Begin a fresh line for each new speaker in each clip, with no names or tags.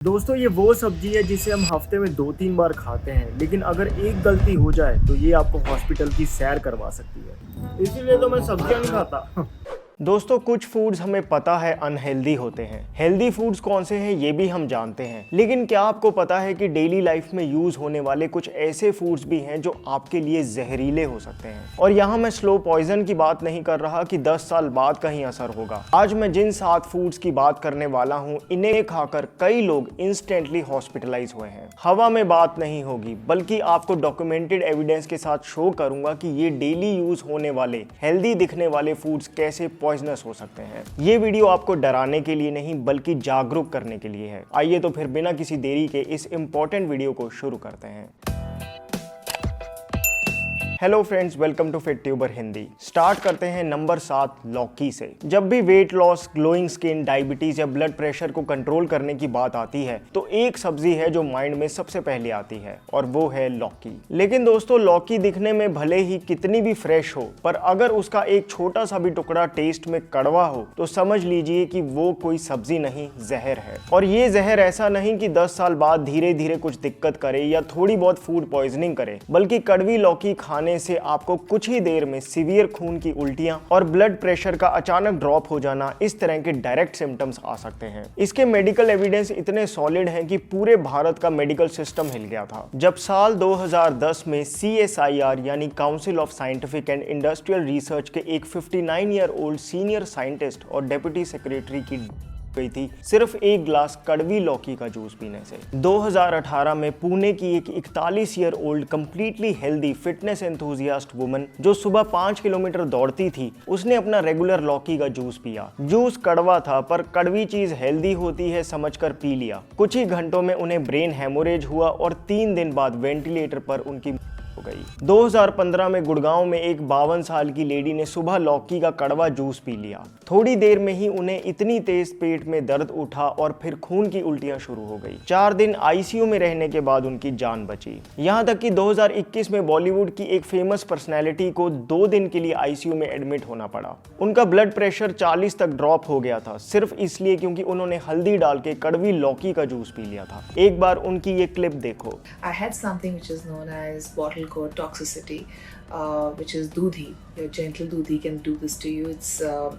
दोस्तों ये वो सब्जी है जिसे हम हफ्ते में 2-3 बार खाते हैं, लेकिन अगर एक गलती हो जाए तो ये आपको हॉस्पिटल की सैर करवा सकती है। इसीलिए तो मैं सब्जियां नहीं खाता। दोस्तों कुछ फूड्स हमें पता है अनहेल्दी होते हैं। हेल्दी फूड्स कौन से हैं ये भी हम जानते हैं, लेकिन क्या आपको पता है कि डेली लाइफ में यूज होने वाले कुछ ऐसे फूड्स भी हैं जो आपके लिए जहरीले हो सकते हैं। और यहाँ मैं स्लो पॉइजन की बात नहीं कर रहा कि 10 साल बाद कहीं असर होगा। आज मैं जिन 7 फूड्स की बात करने वाला हूँ, इन्हें खाकर कई लोग इंस्टेंटली हॉस्पिटलाइज हुए हैं। हवा में बात नहीं होगी, बल्कि आपको डॉक्यूमेंटेड एविडेंस के साथ शो करूंगा कि ये डेली यूज होने वाले हेल्दी दिखने वाले फूड्स कैसे पॉइजनस हो सकते हैं। ये वीडियो आपको डराने के लिए नहीं बल्कि जागरूक करने के लिए है। आइए तो फिर बिना किसी देरी के इस इंपॉर्टेंट वीडियो को शुरू करते हैं। Hello friends, welcome to FitTuber Hindi. Start करते हैं नंबर 7 लौकी से। जब भी weight loss, glowing skin, diabetes या ब्लड प्रेशर को कंट्रोल करने की बात आती है तो एक सब्जी है जो माइंड में सबसे पहले आती है और वो है लौकी। लेकिन दोस्तों लौकी दिखने में भले ही कितनी भी फ्रेश हो, पर अगर उसका एक छोटा सा भी टुकड़ा टेस्ट में कड़वा हो तो समझ लीजिए कि वो कोई सब्जी नहीं, जहर है। और ये जहर ऐसा नहीं कि 10 साल बाद धीरे धीरे कुछ दिक्कत करे या थोड़ी बहुत फूड पॉइजनिंग करे, बल्कि कड़वी लौकी खाने से आपको कुछ ही देर में सीवियर खून की उल्टियां और ब्लड प्रेशर का अचानक ड्रॉप हो जाना, इस तरह के डायरेक्ट सिम्टम्स आ सकते हैं। इसके मेडिकल एविडेंस इतने सॉलिड हैं कि पूरे भारत का मेडिकल सिस्टम हिल गया था जब साल 2010 में CSIR यानी council of scientific and industrial research के एक 59 ईयर ओल्ड सीनियर साइंटिस्ट और डेप्यूटी सेक्रेटरी की गई थी सिर्फ एक ग्लास कड़वी लौकी का जूस पीने से। 2018 में पुणे की एक 41 year old completely healthy fitness enthusiast woman जो सुबह 5 किलोमीटर दौड़ती थी, उसने अपना रेगुलर लौकी का जूस पिया। जूस कड़वा था, पर कड़वी चीज हेल्दी होती है समझकर पी लिया। कुछ ही घंटों में उन्हें ब्रेन हेमोरेज हुआ और 3 दिन बाद वेंटिलेटर पर उनकी हो गई। 2015 में गुड़गांव में एक 52 साल की लेडी ने सुबह लौकी का कड़वा जूस पी लिया। थोड़ी देर में ही उन्हें इतनी तेज पेट में दर्द उठा और फिर खून की उल्टियां शुरू हो गई। 4 दिन ICU में रहने के बाद उनकी जान बची। यहां तक कि 2021 में बॉलीवुड की एक फेमस पर्सनैलिटी को 2 दिन के लिए ICU में एडमिट होना पड़ा। उनका ब्लड प्रेशर 40 तक ड्रॉप हो गया था, सिर्फ इसलिए क्योंकि उन्होंने हल्दी डाल के कड़वी लौकी का जूस पी लिया था। एक बार उनकी ये क्लिप देखो।
I had something which is known as bottle gourd toxicity, which is doodhi. Your gentle doodhi can do this to you. It's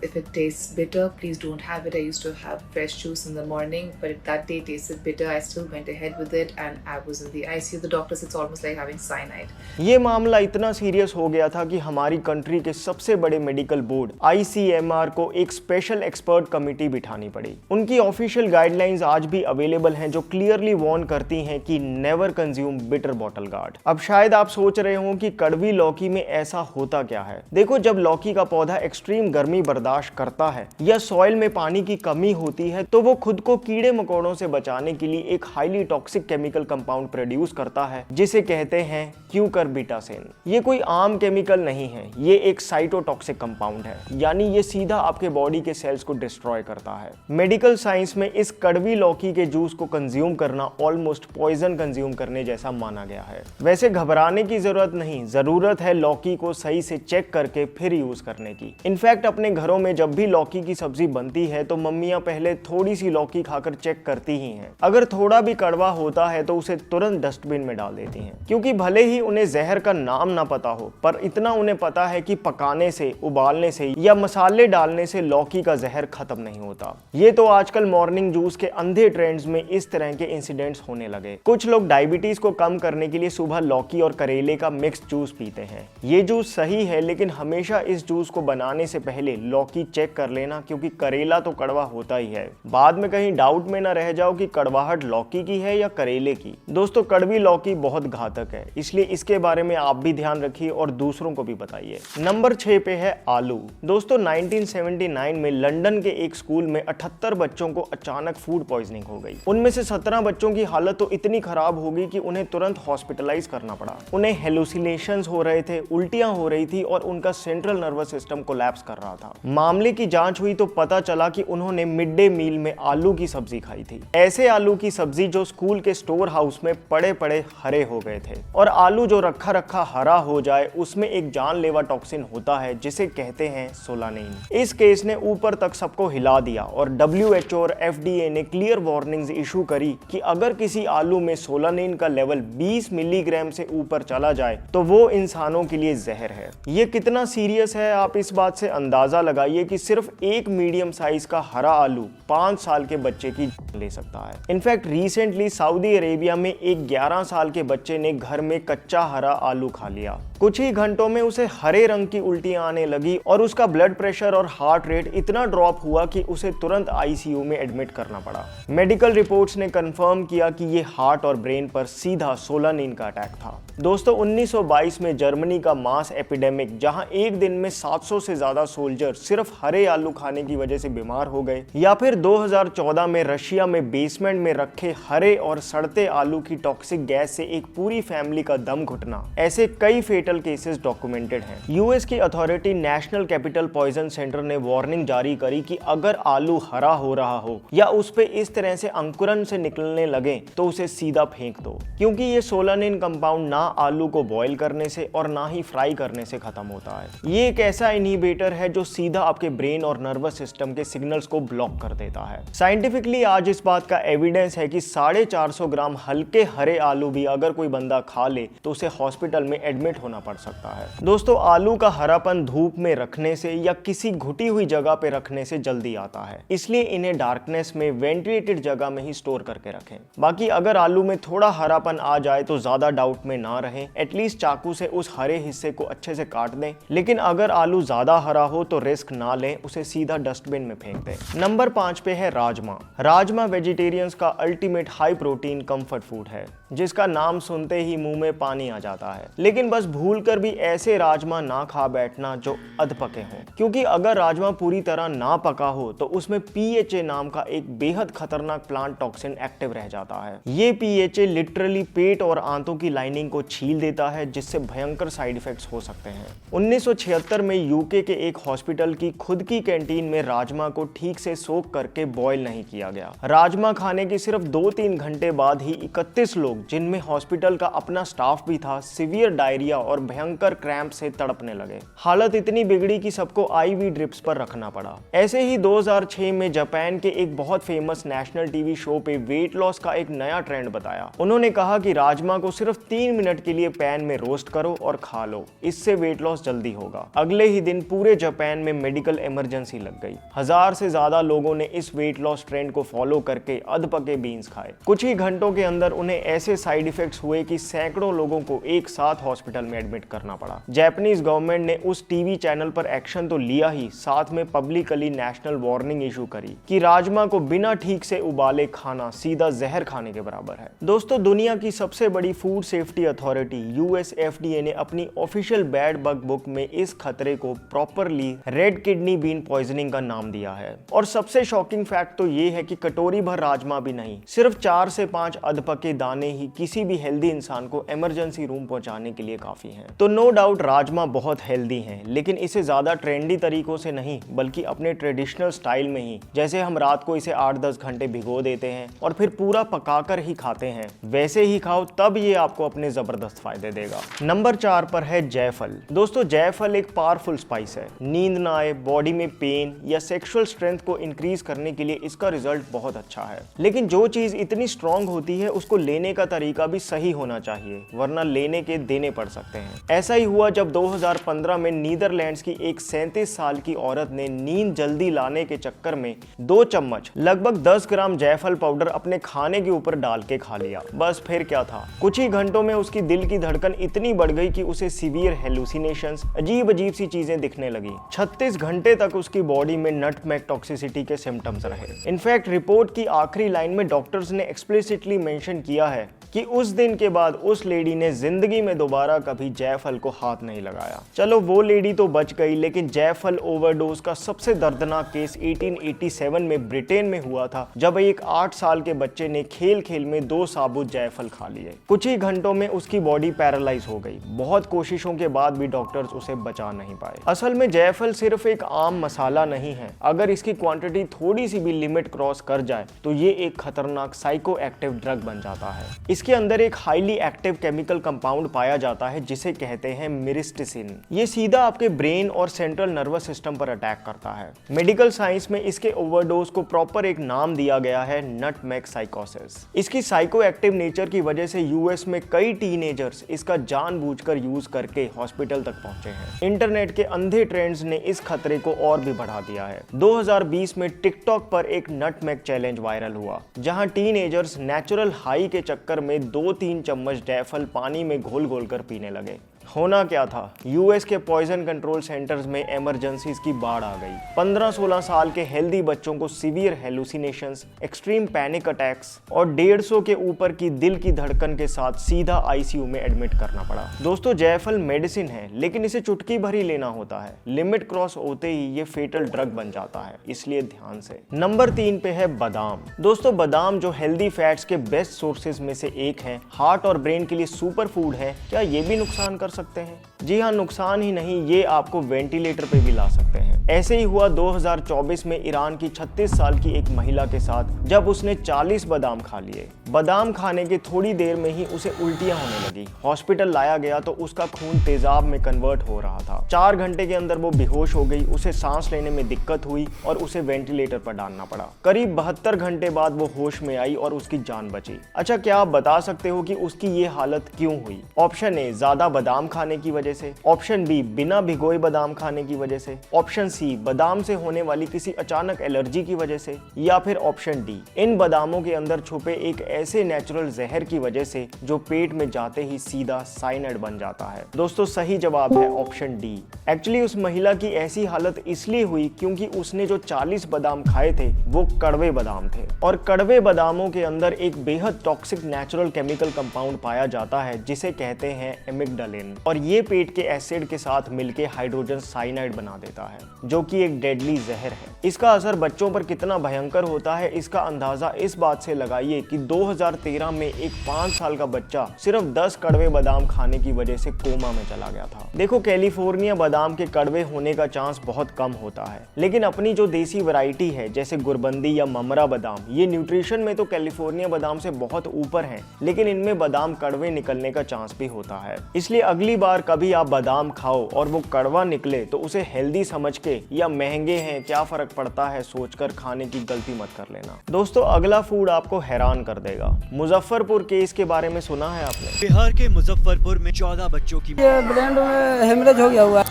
if it tastes bitter, please don't have it. I used to have fresh juice in the morning, but if that day tasted bitter, I still went ahead with it, and I was in the ICU. The doctor said it's almost like having cyanide.
ये मामला इतना serious हो गया था कि हमारी country के सबसे बड़े मेडिकल बोर्ड ICMR को एक स्पेशल एक्सपर्ट कमेटी बिठानी पड़ी। उनकी ऑफिशियल गाइडलाइंस आज भी अवेलेबल हैं जो क्लियरली वार्न करती हैं कि never consume bitter bottle gourd. अब शायद आप सोच रहे हो कि कड़वी लौकी में ऐसा होता क्या है। देखो, जब लौकी का पौधा एक्सट्रीम गर्मी बर्दाश्त करता है या सॉइल में पानी की कमी होती है तो वो खुद को कीड़े मकोड़ों से बचाने के लिए एक highly toxic chemical compound produce करता है जिसे कहते हैं क्यूकरबिटासिन। ये कोई आम केमिकल नहीं है, ये एक साइटोटॉक्सिक कंपाउंड है, यानी ये सीधा आपके बॉडी के सेल्स को डिस्ट्रॉय करता है। मेडिकल साइंस में इस कड़वी लौकी के जूस को कंज्यूम करना ऑलमोस्ट पॉइजन कंज्यूम करने जैसा माना गया है। वैसे घबराने की जरूरत नहीं, जरूरत है लौकी को सही से चेक करके फिर यूज करने की। इनफैक्ट अपने घरों में जब भी लौकी की सब्जी बनती है तो मम्मियां पहले थोड़ी सी लौकी खाकर चेक करती ही हैं। अगर थोड़ा भी कड़वा होता है तो उसे तुरंत डस्टबिन में डाल देती हैं, क्योंकि भले ही उन्हें जहर का नाम ना पता हो, पर इतना उन्हें पता है कि पकाने से, उबालने से या मसाले डालने से लौकी का जहर खत्म नहीं होता। ये तो आजकल मॉर्निंग जूस के अंधे ट्रेंड्स में इस तरह के इंसिडेंट्स होने लगे। कुछ लोग डायबिटीज को कम करने के लिए सुबह लौकी और करेले का मिक्स जूस पीते हैं। ये जूस सही है, लेकिन हमेशा इस जूस को बनाने से पहले लौकी चेक कर लेना, क्योंकि करेला तो कड़वा होता ही है। बाद में कहीं डाउट में ना रह जाओ कि कड़वाहट लौकी की है या करेले की। दोस्तों कड़वी लौकी बहुत घातक है, इसलिए इसके बारे में आप भी ध्यान रखिए और दूसरों को भी बताइए। नंबर 6 पे है आलू। दोस्तों 1979 में लंदन के एक स्कूल में 78 बच्चों को अचानक फूड पॉइजनिंग हो गई। उनमें से 17 बच्चों की हालत तो इतनी खराब हो गई कि उन्हें तुरंत हॉस्पिटलाइज करना पड़ा। उन्हें हेलुसिनेशंस हो रहे थे, उल्टियां हो रही थी और उनका सेंट्रल नर्वस सिस्टम कोलैप्स कर रहा था। मामले की जांच हुई तो पता चला कि उन्होंने मिड डे मील में आलू की सब्जी खाई थी। ऐसे आलू की सब्जी जो स्कूल के स्टोर हाउस में पड़े पड़े हरे हो गए थे। और आलू जो रखा रखा हरा हो जाए उसमें एक जानलेवा टॉक्सिन होता है जिसे कहते हैं सोलानिन। इस केस ने ऊपर तक सबको हिला दिया और WHO और FDA ने क्लियर वार्निंग्स इशू करी कि अगर किसी आलू में सोलानिन का लेवल 20 मिलीग्राम से ऊपर चला जाए तो वो इंसानों के लिए जहर है। ये कितना सीरियस है आप इस बात से अंदाजा लगाइए कि सिर्फ एक मीडियम साइज का हरा आलू 5 साल के बच्चे की ले सकता है। इनफैक्ट रिसेंटली सऊदी अरेबिया में एक 11 साल के बच्चे ने घर में कच्चा हरा आलू खा लिया। कुछ ही घंटों में उसे हरे रंग की उल्टियां आने लगी और उसका ब्लड प्रेशर और हार्ट रेट इतना ड्रॉप हुआ कि उसे तुरंत ICU में एडमिट करना पड़ा। मेडिकल रिपोर्ट्स ने कंफर्म किया कि ये हार्ट और ब्रेन पर सीधा सोलानिन का अटैक था। दोस्तों 1922 में जर्मनी का मास एपिडेमिक, जहां एक दिन में 700 से ज्यादा सोल्जर सिर्फ हरे आलू खाने की वजह से बीमार हो गए, या फिर 2014 में रशिया में बेसमेंट में रखे हरे और सड़ते आलू की टॉक्सिक गैस से एक पूरी फैमिली का दम घुटना, ऐसे कई फेटल केसेस डॉक्यूमेंटेड हैं। यूएस की authority national capital poison centre ने वार्निंग जारी करी कि अगर आलू हरा हो रहा हो या उस पे इस तरह से अंकुरन से निकलने लगे तो उसे सीधा फेंक दो, क्योंकि ये सोलानिन कंपाउंड ना आलू को बॉईल करने से और ना ही फ्राई करने से खत्म होता है। ये एक ऐसा इनहिबिटर है जो सीधा आपके ब्रेन और नर्वस सिस्टम के सिग्नल्स को ब्लॉक कर देता है। साइंटिफिकली आज इस बात का एविडेंस है कि 450 ग्राम हल्के हरे आलू भी अगर कोई बंदा खा ले तो उसे हॉस्पिटल में एडमिट होना पड़ सकता है। दोस्तों आलू का हरापन धूप में रखने से या किसी घुटी हुई जगह पे रखने से जल्दी आता है, इसलिए इन्हें डार्कनेस में वेंटिलेटेड जगह में ही स्टोर करके रखें। बाकी अगर आलू में थोड़ा हरापन आ जाए तो ज्यादा डाउट में ना रहें, एटलीस्ट चाकू से उस हरे हिस्से को अच्छे से काट दें। लेकिन अगर आलू ज्यादा हरा हो तो रिस्क ना लें, उसे सीधा डस्टबिन में फेंक दें। नंबर 5 पे है राजमा। राजमा वेजिटेरियंस का ultimate high protein comfort food है, जिसका नाम सुनते ही मुंह में पानी आ जाता है। लेकिन बस भूलकर भी ऐसे राजमा ना खा बैठना जो अधपके हों, क्योंकि अगर राजमा पूरी तरह ना पका हो तो उसमें PHA नाम का एक बेहद खतरनाक प्लांट टॉक्सिन एक्टिव रह जाता है। ये PHA लिटरली पेट और आंतों की लाइनिंग को छील देता है, जिससे भयंकर साइड इफेक्ट्स हो सकते हैं। 1976 में यूके के एक हॉस्पिटल की खुद की कैंटीन में राजमा को ठीक से सोक करके बॉयल नहीं किया गया। राजमा खाने के सिर्फ 2-3 घंटे बाद ही 31 लोग, जिनमें हॉस्पिटल का अपना स्टाफ भी था, सीवियर डायरिया और भयंकर क्रैम्प से तड़पने लगे। हालत इतनी बिगड़ी कि सबको IV ड्रिप्स पर रखना पड़ा। ऐसे ही 2006 में जापान के एक बहुत फेमस नेशनल टीवी शो पे वेट लॉस का एक नया ट्रेंड बताया। उन्होंने कहा कि राजमा को सिर्फ 3 मिनट के लिए पैन में रोस्ट करो और खा लो, इससे वेट लॉस जल्दी होगा। अगले ही दिन पूरे जापान में मेडिकल इमरजेंसी लग गई। 1000 से ज्यादा लोगों ने इस वेट लॉस ट्रेंड को फॉलो करके अधपके बीन्स खाए। कुछ ही घंटों के अंदर उन्हें ऐसे साइड इफेक्ट्स हुए कि सैकड़ों लोगों को एक साथ हॉस्पिटल में एडमिट करना पड़ा। जापानीज गवर्नमेंट ने उस टीवी चैनल पर एक्शन तो लिया ही, साथ में पब्लिकली नेशनल वार्निंग इशू करी कि राजमा को बिना ठीक से उबाले खाना सीधा जहर खाने के बराबर है। दोस्तों दुनिया की सबसे बड़ी food safety authority US FDA ने अपनी ऑफिशियल बैड बग बुक में इस खतरे को properly red kidney bean poisoning का नाम दिया है। और सबसे शॉकिंग फैक्ट तो ये है कि कटोरी भर राजमा भी नहीं, सिर्फ 4 से 5 अधपके दाने ही किसी भी हेल्दी इंसान को इमरजेंसी रूम पहुंचाने के लिए काफी हैं। तो नो डाउट राजमा बहुत हेल्दी हैं, लेकिन इसे ज्यादा ट्रेंडी तरीकों से नहीं बल्कि अपने ट्रेडिशनल स्टाइल में ही, जैसे हम रात को इसे 8-10 घंटे भिगो देते हैं और फिर पूरा पकाकर ही खाते हैं, वैसे ही खाओ, तब ये आपको अपने जबरदस्त फायदे देगा। नंबर 4 पर है जायफल। दोस्तों जायफल एक पावरफुल स्पाइस है। नींद ना आए, बॉडी में पेन या सेक्सुअल स्ट्रेंथ को इंक्रीज करने के लिए इसका रिजल्ट बहुत अच्छा है। लेकिन जो चीज इतनी स्ट्रॉन्ग होती है उसको लेने का तरीका भी सही होना चाहिए, वरना लेने के देने पड़ सकते हैं। ऐसा ही हुआ जब 2015 में नीदरलैंड्स की एक 37 साल की औरत ने नींद जल्दी लाने के चक्कर में 2 चम्मच लगभग 10 ग्राम जायफल पाउडर अपने खाने के ऊपर डाल के खा लिया। बस फिर क्या था, कुछ ही घंटों में उसकी दिल की धड़कन इतनी बढ़ गई कि उसे सीवियर हेलुसिनेशंस, अजीब सी चीजें दिखने लगी। 36 घंटे तक उसकी बॉडी में नटमेग टॉक्सिसिटी के सिम्टम्स रहे। इनफैक्ट रिपोर्ट की आखिरी लाइन में डॉक्टर्स ने एक्सप्लिसिटली मेंशन किया है कि उस दिन के बाद उस लेडी ने जिंदगी में दोबारा कभी जायफल को हाथ नहीं लगाया। चलो वो लेडी तो बच गई, लेकिन जायफल ओवरडोज का सबसे दर्दनाक केस 1887 में ब्रिटेन में हुआ था, जब एक 8 साल के बच्चे ने खेल खेल में 2 साबुत जायफल खा लिए। कुछ ही घंटों में उसकी बॉडी पैरालाइज हो गई। बहुत कोशिशों के बाद भी डॉक्टर्स उसे बचा नहीं पाए। असल में जायफल सिर्फ एक आम मसाला नहीं है। अगर इसकी क्वांटिटी थोड़ी सी भी लिमिट क्रॉस कर जाए तो ये एक खतरनाक साइको एक्टिव ड्रग बन जाता है। इसके अंदर एक हाईली एक्टिव केमिकल कंपाउंड पाया जाता है जिसे कहते हैं मिरिस्टिसिन। ये सीधा आपके ब्रेन और सेंट्रल नर्वस सिस्टम पर अटैक करता है। मेडिकल साइंस में इसके ओवरडोज को प्रॉपर एक नाम दिया गया है, नटमेग साइकोसिस। इसकी साइको एक्टिव नेचर की वजह से यूएस में कई टीनेजर्स इसका जानबूझकर यूज करके हॉस्पिटल तक पहुंचे हैं। इंटरनेट के अंधे ट्रेंड्स ने इस खतरे को और भी बढ़ा दिया है। 2020 में टिकटॉक पर एक नटमेग चैलेंज वायरल हुआ, जहां टीनेजर्स नेचुरल हाई के चक्कर में 2-3 चम्मच जायफल पानी में घोल घोल कर पीने लगे। होना क्या था, यूएस के पॉइजन कंट्रोल सेंटर्स में इमरजेंसीज की बाढ़ आ गई। 15-16 साल के हेल्दी बच्चों को severe hallucinations, extreme panic attacks और 150 के ऊपर की दिल की धड़कन के साथ सीधा आईसीयू में एडमिट करना पड़ा। दोस्तों, जायफल मेडिसिन है, लेकिन इसे चुटकी भर ही लेना होता है। लिमिट क्रॉस होते ही ये फेटल ड्रग बन जाता है, इसलिए ध्यान से। नंबर 3 पे है बादाम। दोस्तों, बादाम जो हेल्दी फैट्स के बेस्ट सोर्सेज में से एक है, हार्ट और ब्रेन के लिए सुपर फूड है, क्या ये भी नुकसान कर सकते हैं? जी हाँ, नुकसान ही नहीं, ये आपको वेंटिलेटर पे भी ला सकते हैं। ऐसे ही हुआ 2024 में ईरान की 36 साल की एक महिला के साथ, जब उसने 40 बादाम खा लिए। बादाम खाने के थोड़ी देर में ही उसे उल्टियां होने लगी। हॉस्पिटल लाया गया तो उसका खून तेजाब में कन्वर्ट हो रहा था। 4 घंटे के अंदर वो बेहोश हो गई, उसे सांस लेने में दिक्कत हुई और उसे वेंटिलेटर पर डालना पड़ा। करीब 72 घंटे बाद वो होश में आई और उसकी जान बची। अच्छा, क्या आप बता सकते हो कि उसकी ये हालत क्यों हुई? ऑप्शन ए, ज्यादा बादाम खाने की वजह से। ऑप्शन बी, बिना भिगोए बादाम खाने की वजह से। ऑप्शन सी, बादाम से होने वाली किसी अचानक एलर्जी की वजह से। या फिर ऑप्शन डी, इन बादामों के अंदर छुपे एक ऐसे नेचुरल जहर की वजह से जो पेट में जाते ही सीधा साइनाइड बन जाता है। दोस्तों, सही जवाब है ऑप्शन डी। एक्चुअली उस महिला की ऐसी हालत इसलिए हुई क्योंकि उसने जो 40 बादाम खाए थे वो कड़वे बादाम थे, और कड़वे बादामों के अंदर एक बेहद टॉक्सिक नेचुरल केमिकल कंपाउंड पाया जाता है जिसे कहते हैं एमिग्डालिन, और ये पेट के एसिड के साथ मिलकर हाइड्रोजन साइनाइड बना देता है, जो कि एक डेडली जहर है। इसका असर बच्चों पर कितना भयंकर होता है, इसका अंदाजा इस बात से लगाइए कि 2013 में एक 5 साल का बच्चा सिर्फ 10 कड़वे बादाम खाने की वजह से कोमा में चला गया था। देखो, कैलिफोर्निया बादाम के कड़वे होने का चांस बहुत कम होता है, लेकिन अपनी जो देसी वैरायटी है जैसे गुरबंदी या ममरा बादाम, ये न्यूट्रिशन में तो कैलिफोर्निया बादाम से बहुत ऊपर है, लेकिन इनमें बादाम कड़वे निकलने का चांस भी होता है। इसलिए अगली बार कभी आप बादाम खाओ और वो कड़वा निकले तो उसे हेल्दी समझ के या महंगे हैं क्या फर्क पड़ता है सोचकर खाने की गलती मत कर लेना। दोस्तों, अगला फूड आपको हैरान कर देगा। मुजफ्फरपुर केस के बारे में सुना है आपने?
बिहार के मुजफ्फरपुर में 14 बच्चों की
ब्रेन में हेमरेज हो गया हुआ।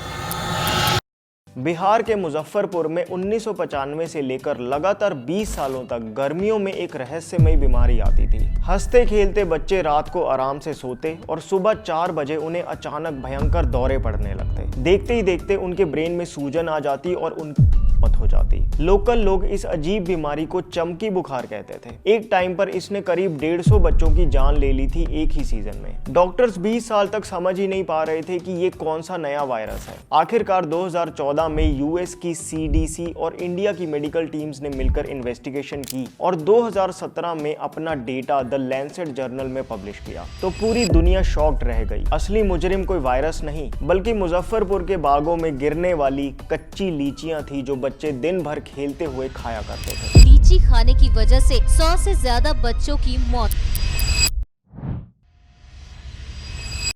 बिहार के मुजफ्फरपुर में 1995 से लेकर लगातार 20 सालों तक गर्मियों में एक रहस्यमयी बीमारी आती थी। हंसते खेलते बच्चे रात को आराम से सोते और सुबह 4 बजे उन्हें अचानक भयंकर दौरे पड़ने लगते। देखते ही देखते उनके ब्रेन में सूजन आ जाती और उनकी मौत हो जाती। लोकल लोग इस अजीब बीमारी को चमकी बुखार कहते थे। एक टाइम पर इसने करीब 150 बच्चों की जान ले ली थी एक ही सीजन में। डॉक्टर्स 20 साल तक समझ ही नहीं पा रहे थे कि ये कौन सा नया वायरस है। आखिरकार 2014 में यूएस की सीडीसी और इंडिया की मेडिकल टीम्स ने मिलकर इन्वेस्टिगेशन की और 2017 में अपना डेटा द लैंसेट जर्नल में पब्लिश किया। तो पूरी दुनिया शॉक्ड रह गई। असली मुजरिम कोई वायरस नहीं, बल्कि मुजफ्फरपुर के बागों में गिरने वाली कच्ची लीचियां थी जो बच्चे दिन भर खेलते हुए खाया करते थे।
लीची खाने की वजह से 100 से ज्यादा बच्चों की मौत।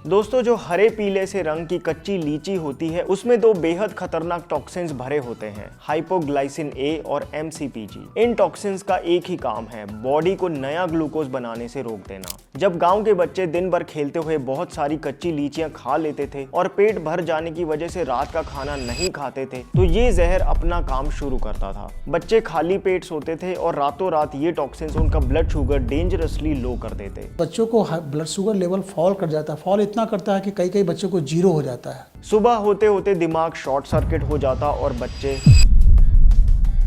दोस्तों, जो हरे पीले से रंग की कच्ची लीची होती है उसमें 2 बेहद खतरनाक टॉक्सिन्स भरे होते हैं, हाइपोग्लाइसिन ए और एमसीपीजी। इन टॉक्सिन्स का एक ही काम है, बॉडी को नया ग्लूकोज बनाने से रोक देना। जब गांव के बच्चे दिन भर खेलते हुए बहुत सारी कच्ची लीचियां खा लेते थे और पेट भर जाने की वजह से रात का खाना नहीं खाते थे, तो ये जहर अपना काम शुरू करता था। बच्चे खाली पेट सोते थे और रातों रात ये टॉक्सिन्स उनका ब्लड शुगर डेंजरसली लो कर देते।
बच्चों को ब्लड शुगर लेवल फॉल कर जाता है, फॉल इतना करता है कि कई बच्चों को 0 हो जाता है।
सुबह होते होते दिमाग शॉर्ट सर्किट हो जाता और बच्चे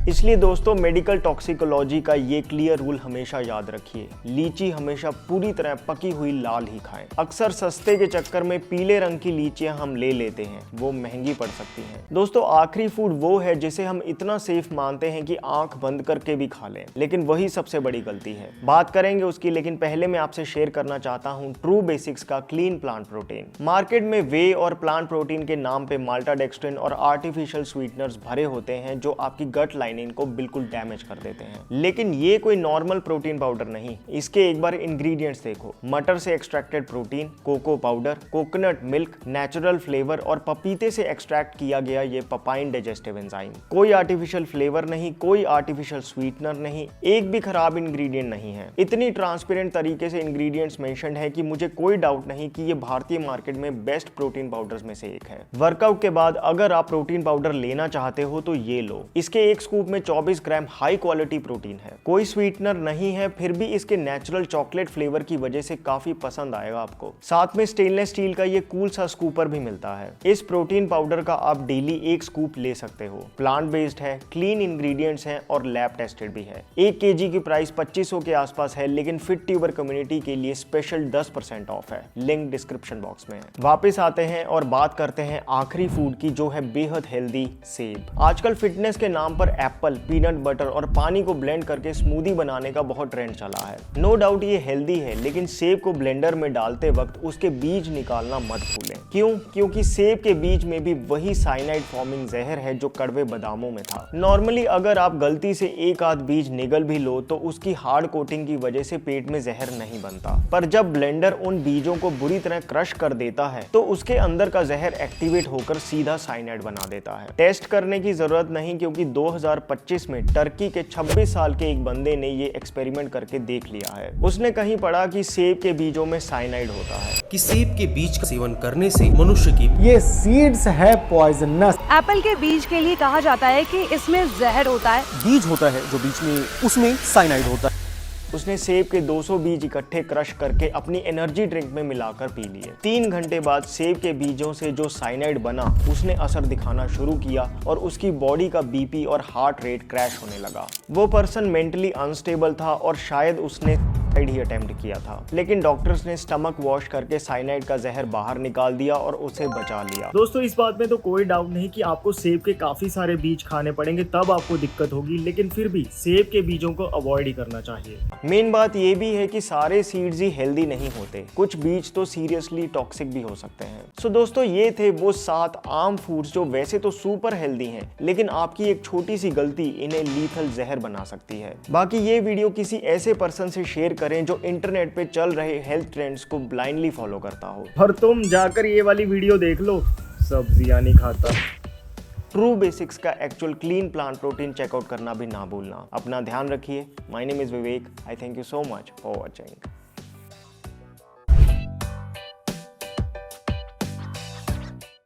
इसलिए दोस्तों मेडिकल टॉक्सिकोलॉजी का ये क्लियर रूल हमेशा याद रखिए, लीची हमेशा पूरी तरह पकी हुई लाल ही खाएं। अक्सर सस्ते के चक्कर में पीले रंग की लीचियां हम ले लेते हैं, वो महंगी पड़ सकती हैं। दोस्तों आखिरी फूड वो है जिसे हम इतना सेफ मानते हैं कि आंख बंद करके भी खा लें, लेकिन वही सबसे बड़ी गलती है। बात करेंगे उसकी, लेकिन पहले मैं आपसे शेयर करना चाहता हूँ ट्रू बेसिक्स का क्लीन प्लांट प्रोटीन। मार्केट में वे और प्लांट प्रोटीन के नाम पे माल्टाडेक्स्ट्रिन और आर्टिफिशियल स्वीटनर्स भरे होते हैं जो आपकी गट लाइनिंग को बिल्कुल डैमेज कर देते हैं। लेकिन ये कोई नॉर्मल प्रोटीन पाउडर नहीं, इसके एक बार इंग्रेडिएंट्स देखो। मटर से extracted protein, cocoa powder, coconut milk, natural flavour और पपीते से एक्सट्रैक्ट किया गया ये पपाइन डाइजेस्टिव एंजाइम। कोई आर्टिफिशियल फ्लेवर नहीं, कोई आर्टिफिशियल स्वीटनर नहीं, एक भी खराब इंग्रेडिएंट नहीं है। इतनी ट्रांसपेरेंट तरीके से इंग्रेडिएंट्स मेंशन्ड है कि मुझे कोई डाउट नहीं कि ये भारतीय मार्केट में बेस्ट प्रोटीन पाउडर्स में से एक है। वर्कआउट के बाद अगर आप प्रोटीन पाउडर लेना चाहते हो तो ये लो। इसके एक स्कूप में 24 ग्राम हाई क्वालिटी प्रोटीन है, कोई स्वीटनर नहीं है, फिर भी इसके नेचुरल चॉकलेट फ्लेवर की वजह से काफी पसंद आएगा आपको। साथ में स्टेनलेस स्टील का ये कूल सा स्कूपर भी मिलता है। इस प्रोटीन पाउडर का आप डेली एक स्कूप ले सकते हो। प्लांट बेस्ड है, क्लीन इंग्रेडिएंट्स हैं और लैब टेस्टेड भी है। 1 kg की प्राइस 2500 के आसपास है, लेकिन फिट ट्यूबर कम्युनिटी के लिए स्पेशल 10% ऑफ है। लिंक डिस्क्रिप्शन बॉक्स में है। वापस आते हैं और बात करते हैं आखिरी फूड की, जो है बेहद हेल्दी सेब। आजकल फिटनेस के नाम पर एप्पल, पीनट बटर और पानी को ब्लेंड करके स्मूदी बनाने का बहुत ट्रेंड चला है। नो डाउट ये हेल्दी है, लेकिन सेब को ब्लेंडर में डालते वक्त उसके बीज निकालना मत भूलें। क्यों? क्योंकि सेब के बीज में भी वही साइनाइड फॉर्मिंग जहर है जो कड़वे बादामों में था। नॉर्मली अगर आप गलती से एक आध बीज निगल भी लो तो उसकी हार्ड कोटिंग की वजह से पेट में जहर नहीं बनता, पर जब ब्लेंडर उन बीजों को बुरी तरह क्रश कर देता है तो उसके अंदर का जहर एक्टिवेट होकर सीधा साइनाइड बना देता है। टेस्ट करने की जरूरत नहीं, क्योंकि 2025 में टर्की के 26 साल के एक बंदे ने ये एक्सपेरिमेंट करके देख लिया है। उसने कहीं पढ़ा कि सेब के बीजों में साइनाइड होता है।
कि सेब के बीज का सेवन करने से मनुष्य की
ये सीड्स है पॉइजनस।
एप्पल के बीज के लिए कहा जाता है कि इसमें जहर होता है।
बीज होता है जो बीज में, उसमें साइनाइड होता है।
उसने सेब के 200 बीज इकट्ठे क्रश करके अपनी एनर्जी ड्रिंक में मिलाकर पी लिए। 3 घंटे बाद सेब के बीजों से जो साइनाइड बना उसने असर दिखाना शुरू किया और उसकी बॉडी का बीपी और हार्ट रेट क्रैश होने लगा। वो पर्सन मेंटली अनस्टेबल था और शायद उसने ही अटेम्प्ट किया था, लेकिन डॉक्टर्स ने स्टमक वॉश करके साइनाइड का जहर बाहर निकाल दिया और उसे बचा लिया।
दोस्तों इस बात में तो कोई डाउट नहीं कि आपको सेब के काफी सारे बीज खाने पड़ेंगे, तब आपको दिक्कत होगी, लेकिन फिर भी सेब के बीजों को अवॉइड ही करना चाहिए।
मेन बात ये भी है कि सारे सीड्स ही हेल्दी नहीं होते, कुछ बीज तो सीरियसली टॉक्सिक भी हो सकते हैं। सो दोस्तों ये थे वो 7 आम फूड्स जो वैसे तो सुपर हेल्दी हैं, लेकिन आपकी एक छोटी सी गलती इन्हें लीथल जहर बना सकती है। बाकी ये वीडियो किसी ऐसे पर्सन से शेयर करें जो इंटरनेट पे चल रहे हेल्थ ट्रेंड्स को ब्लाइंडली फॉलो करता हो।
और तुम जाकर ये वाली वीडियो देख लो, सब्जियां नहीं खाता।
ट्रू बेसिक्स का actual clean plant protein check out करना भी ना भूलना। अपना ध्यान रखिए। My name is Vivek. I thank you so much for watching.